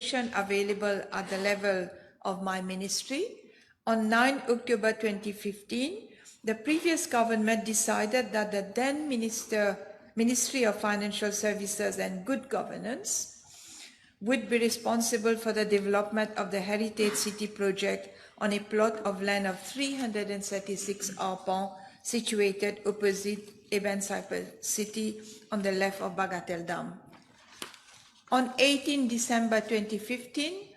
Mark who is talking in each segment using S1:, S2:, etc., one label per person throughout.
S1: available at the level of my ministry. On 9 October 2015, the previous government decided that the then Ministry of Financial Services and Good Governance would be responsible for the development of the Heritage City project on a plot of land of 336 arpents situated opposite Ebn Cypress City on the left of Bagatelle Dam. On 18 December 2015,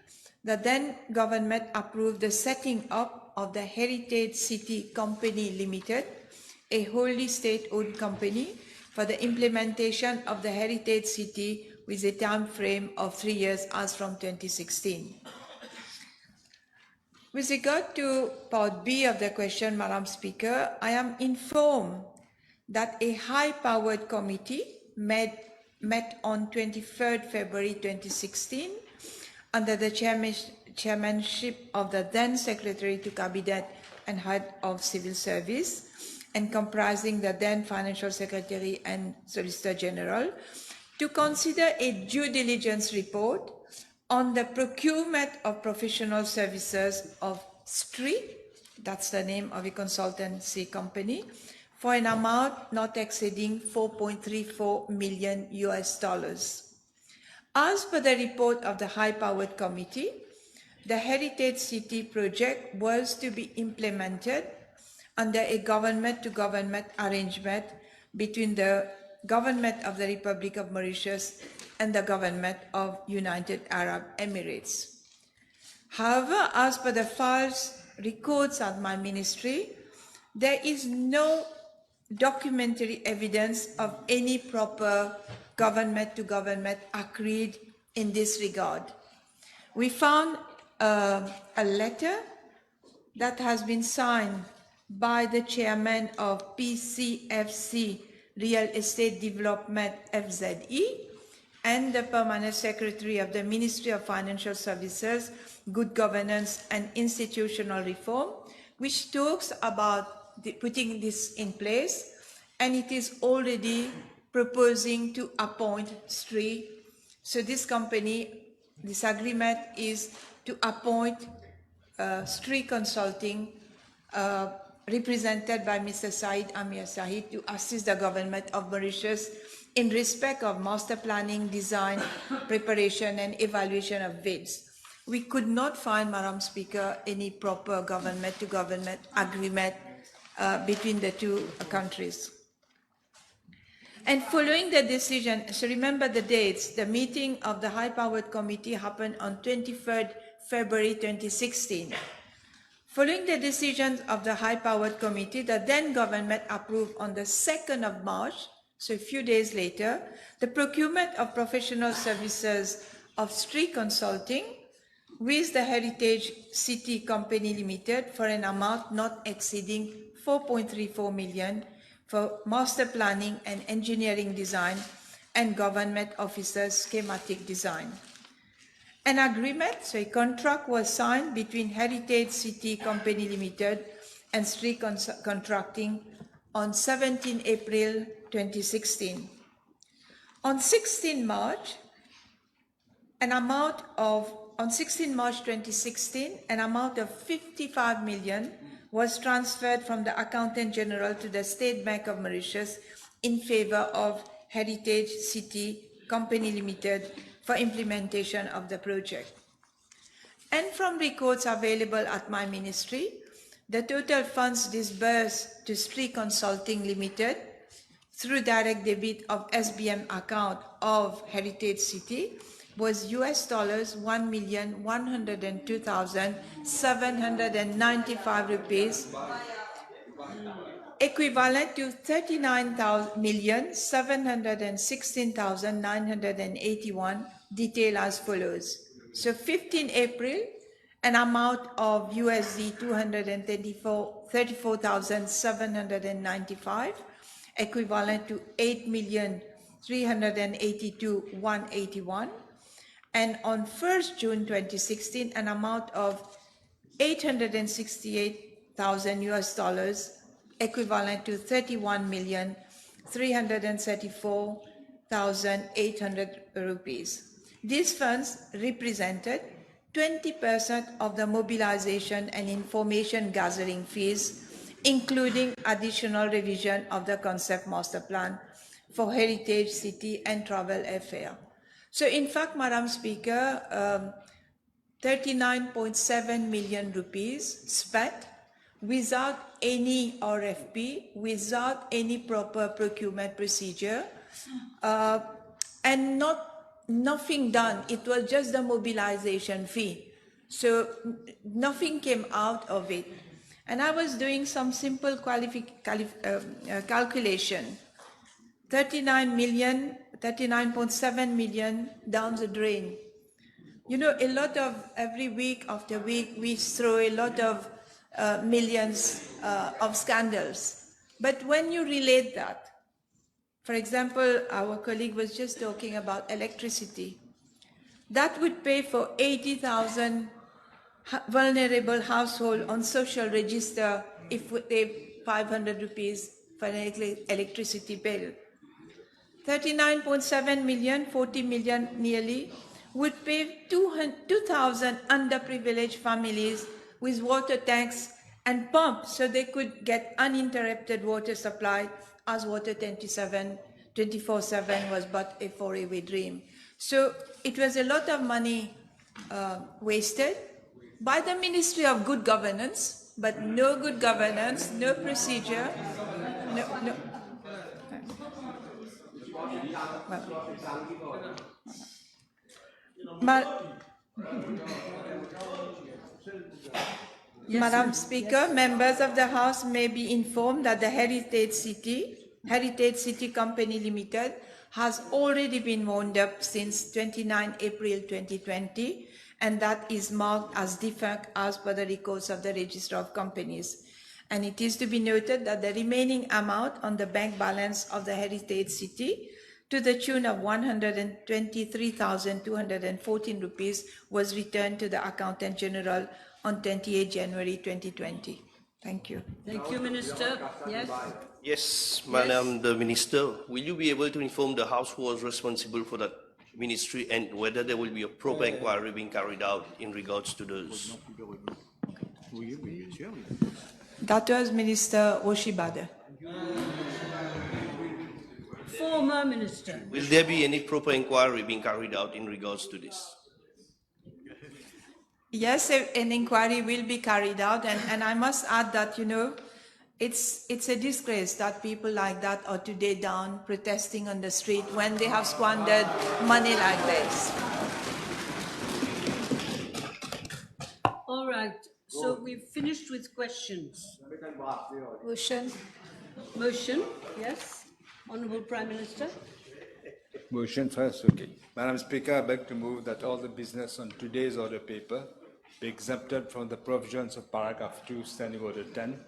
S1: the then government approved the setting up of the Heritage City Company Limited, a wholly state-owned company for the implementation of the Heritage City with a time frame of 3 years as from 2016. With regard to part B of the question, Madam Speaker, I am informed that a high-powered committee met on 23rd February 2016 under the chairmanship of the then Secretary to Cabinet and Head of Civil Service, and comprising the then Financial Secretary and Solicitor General, to consider a due diligence report on the procurement of professional services of STRI, that's the name of a consultancy company, for an amount not exceeding $4.34 million. As per the report of the high-powered committee, the Heritage City project was to be implemented under a government-to-government arrangement between the Government of the Republic of Mauritius and the Government of United Arab Emirates. However, as per the files records at my ministry, there is no documentary evidence of any proper government-to-government agreed in this regard. We found a letter that has been signed by the chairman of PCFC Real Estate Development FZE and the permanent secretary of the Ministry of Financial Services, Good Governance and Institutional Reform, which talks about putting this in place, and it is already proposing to appoint STRI. So this company, this agreement is to appoint STRI Consulting, represented by Mr. Said Amir Sahid, to assist the government of Mauritius in respect of master planning, design, preparation and evaluation of bids. We could not find, Madam Speaker, any proper government-to-government agreement between the two countries. And following the decision, so remember the dates, the meeting of the high-powered committee happened on 23rd February 2016. Following the decisions of the high-powered committee, the then government approved on the 2nd of March, so a few days later, the procurement of professional services of STRI Consulting with the Heritage City Company Limited for an amount not exceeding $4.34 million for master planning and engineering design and government officers schematic design. An agreement, so a contract, was signed between Heritage City Company Limited and STRI Contracting on 17 April 2016. On 16 March 2016, an amount of $55 million was transferred from the Accountant General to the State Bank of Mauritius in favor of Heritage City Company Limited for implementation of the project. And from records available at my ministry, the total funds disbursed to STRI Consulting Limited through direct debit of SBM account of Heritage City was $101,102,795 rupees, equivalent to 39,716,981, detailed as follows. So 15 April, an amount of USD 234,795, equivalent to 8,382,181. And on 1st June 2016, an amount of $868,000 US, equivalent to 31,334,800 rupees. These funds represented 20% of the mobilization and information gathering fees, including additional revision of the concept master plan for heritage, city and travel affair. So in fact, Madam Speaker, 39.7 million rupees spent without any RFP, without any proper procurement procedure, and nothing done. It was just the mobilization fee. So nothing came out of it. And I was doing some simple calculation. 39.7 million down the drain. You know, a lot of, every week after week, we throw a lot of millions of scandals. But when you relate that, for example, our colleague was just talking about electricity. That would pay for 80,000 vulnerable households on social register if they 500 rupees for an electricity bill. 39.7 million, 40 million nearly, would pay 2,000 underprivileged families with water tanks and pumps so they could get uninterrupted water supply as water 24/7 was but a forever dream. So it was a lot of money wasted by the Ministry of Good Governance, but no good governance, no procedure, no. Madam Speaker, members of the House may be informed that the Heritage City Company Limited has already been wound up since 29 April 2020, and that is marked as defunct as per the records of the Register of Companies. And it is to be noted that the remaining amount on the bank balance of the Heritage City to the tune of 123,214 rupees was returned to the Accountant General on 28 January 2020. Thank you.
S2: Thank you, Minister. Yes.
S3: Yes, Madam the Minister, will you be able to inform the House who was responsible for that ministry and whether there will be a proper inquiry being carried out in regards to those?
S1: That was Minister Oshibade.
S2: Former Minister.
S3: Will there be any proper inquiry being carried out in regards to this?
S1: Yes, an inquiry will be carried out, and I must add that, you know, it's a disgrace that people like that are today down protesting on the street when they have squandered money like this.
S2: All right. So we've finished with questions.
S4: Motion.
S2: Motion. Yes. Honourable Prime Minister.
S5: Motion first, okay. Madam Speaker, I beg to move that all the business on today's order paper be exempted from the provisions of paragraph 2, Standing Order 10.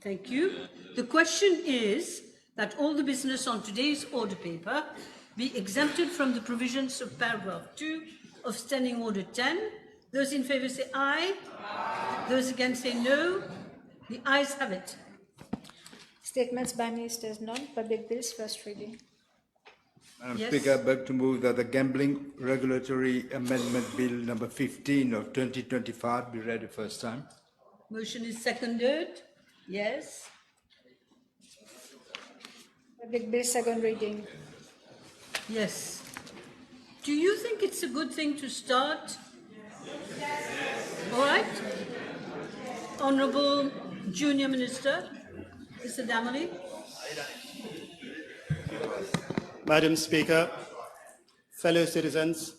S2: Thank you. The question is that all the business on today's order paper be exempted from the provisions of paragraph 2 of Standing Order 10. Those in favour say aye. Aye. Those against say no. The ayes have it.
S4: Statements by ministers, non-public bills, first reading.
S5: Madam
S2: Yes.
S5: Speaker, I beg to move that the Gambling Regulatory Amendment Bill number 15 of 2025 be read the first time.
S2: Motion is seconded. Yes.
S4: Public bill, second reading.
S2: Yes. Do you think it's a good thing to start? All right. Honourable Junior Minister, Mr. Damali.
S6: Madam Speaker, fellow citizens,